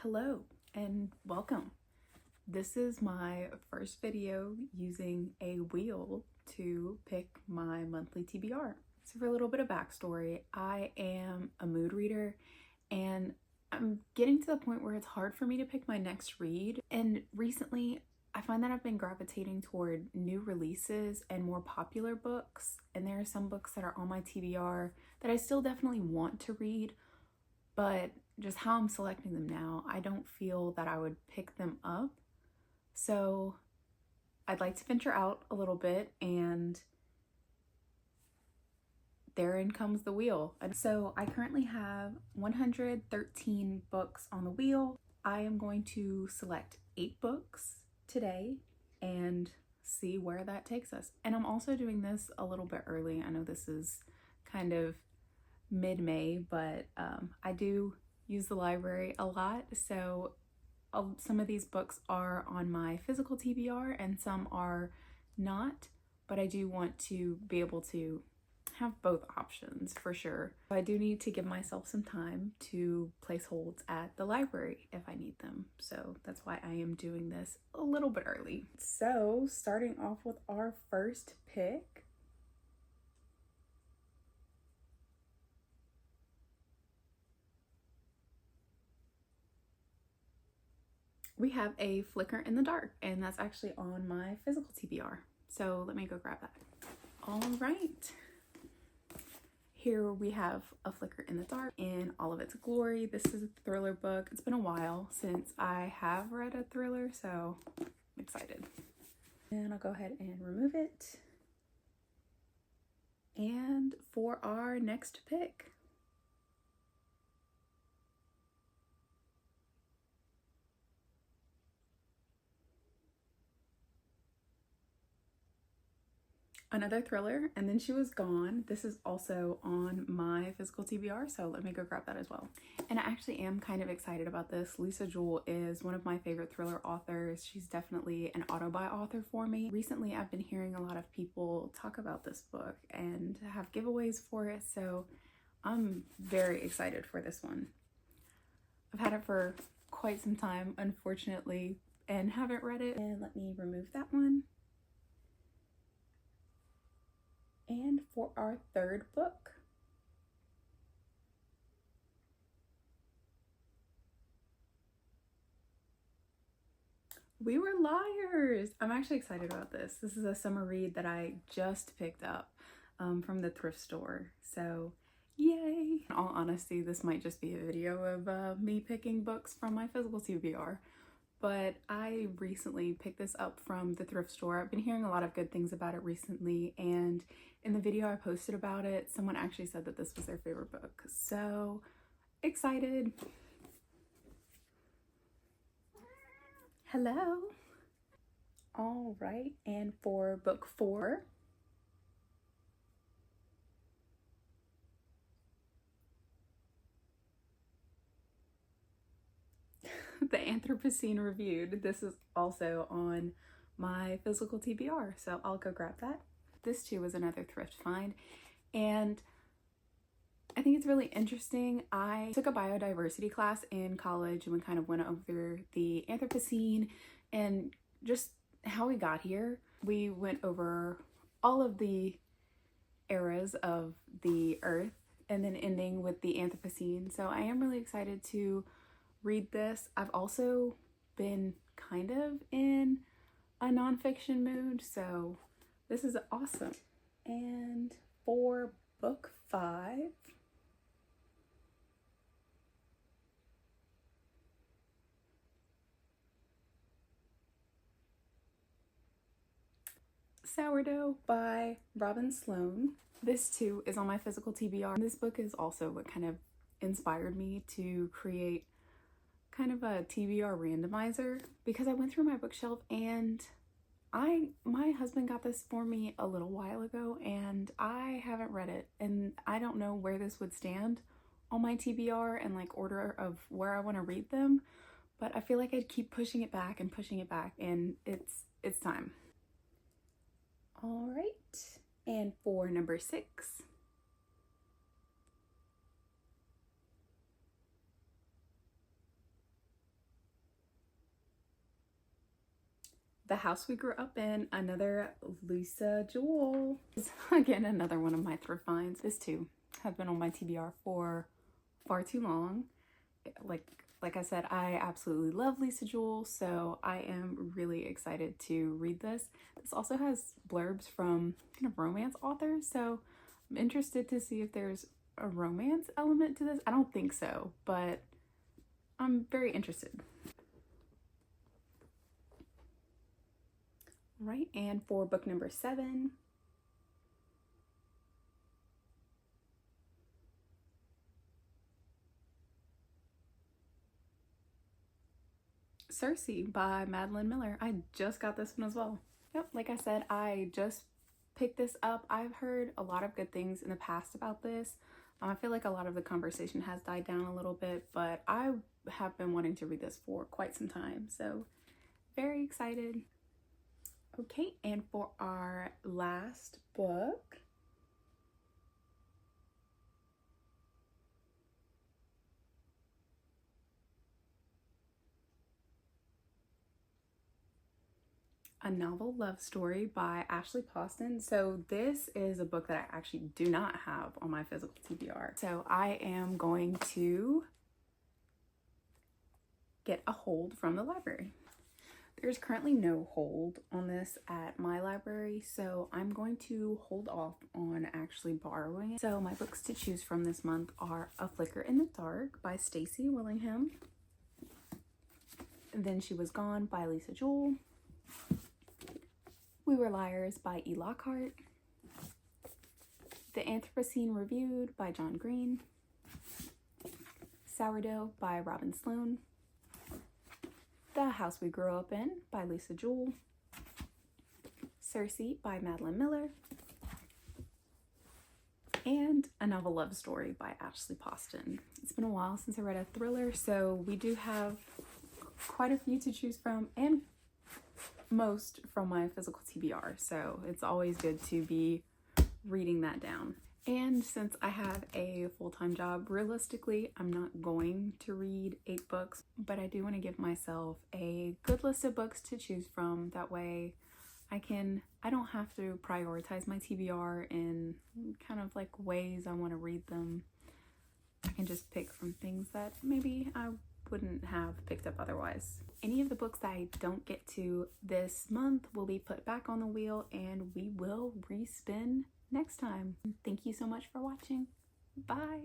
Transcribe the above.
Hello and welcome. This is my first video using a wheel to pick my monthly TBR. So for a little bit of backstory, I am a mood reader and I'm getting to the point where it's hard for me to pick my next read. And recently I find that I've been gravitating toward new releases and more popular books. And there are some books that are on my TBR that I still definitely want to read, but just how I'm selecting them now, I don't feel that I would pick them up. So I'd like to venture out a little bit, and therein comes the wheel. And so I currently have 113 books on the wheel. I am going to select 8 books today and see where that takes us. And I'm also doing this a little bit early. I know this is kind of mid-May, but I do use the library a lot, so some of these books are on my physical TBR and some are not, but I do want to be able to have both options for sure. I do need to give myself some time to place holds at the library if I need them, so that's why I am doing this a little bit early. So starting off with our first pick, we have A Flicker in the Dark, and that's actually on my physical TBR. So let me go grab that. All right. Here we have A Flicker in the Dark in all of its glory. This is a thriller book. It's been a while since I have read a thriller, so I'm excited. And I'll go ahead and remove it. And for our next pick, another thriller, And Then She Was Gone. This is also on my physical TBR, so let me go grab that as well. And I actually am kind of excited about this. Lisa Jewell is one of my favorite thriller authors. She's definitely an auto-buy author for me. Recently, I've been hearing a lot of people talk about this book and have giveaways for it, so I'm very excited for this one. I've had it for quite some time, unfortunately, and haven't read it. And let me remove that one. And for our third book, We Were Liars. I'm actually excited about this. This is a summer read that I just picked up from the thrift store. So yay! In all honesty, this might just be a video of me picking books from my physical TBR. But I recently picked this up from the thrift store. I've been hearing a lot of good things about it recently, and in the video I posted about it, someone actually said that this was their favorite book. So excited. Hello. All right, and for book 4, The Anthropocene Reviewed. This is also on my physical TBR, so I'll go grab that. This too was another thrift find, and I think it's really interesting. I took a biodiversity class in college and we kind of went over the Anthropocene and just how we got here. We went over all of the eras of the Earth and then ending with the Anthropocene. So I am really excited to read this. I've also been kind of in a nonfiction mood, so this is awesome. And for book 5, Sourdough by Robin Sloan. This too is on my physical TBR. This book is also what kind of inspired me to create kind of a TBR randomizer, because I went through my bookshelf and my husband got this for me a little while ago and I haven't read it, and I don't know where this would stand on my TBR and like order of where I want to read them, but I feel like I'd keep pushing it back and pushing it back, and it's time. All right, and for number 6, The House We Grew Up In, another Lisa Jewell. Again, another one of my thrift finds. This too has been on my TBR for far too long. Like I said, I absolutely love Lisa Jewell, so I am really excited to read this. This also has blurbs from kind of romance authors, so I'm interested to see if there's a romance element to this. I don't think so, but I'm very interested. Right, and for book number 7, Circe by Madeline Miller. I just got this one as well. Yep, like I said, I just picked this up. I've heard a lot of good things in the past about this. I feel like a lot of the conversation has died down a little bit, but I have been wanting to read this for quite some time, so very excited. Okay, and for our last book, A Novel Love Story by Ashley Poston. So this is a book that I actually do not have on my physical TBR. So I am going to get a hold from the library. There's currently no hold on this at my library, so I'm going to hold off on actually borrowing it. So my books to choose from this month are A Flicker in the Dark by Stacey Willingham, Then She Was Gone by Lisa Jewell, We Were Liars by E. Lockhart, The Anthropocene Reviewed by John Green, Sourdough by Robin Sloan, The House We Grew Up In by Lisa Jewell, Circe by Madeline Miller, and A Novel Love Story by Ashley Poston. It's been a while since I read a thriller, so we do have quite a few to choose from, and most from my physical TBR, so it's always good to be reading that down. And since I have a full-time job, realistically, I'm not going to read 8 books, but I do want to give myself a good list of books to choose from. That way I don't have to prioritize my TBR in kind of like ways I want to read them. I can just pick from things that maybe I wouldn't have picked up otherwise. Any of the books that I don't get to this month will be put back on the wheel, and we will respin next time. Thank you so much for watching. Bye.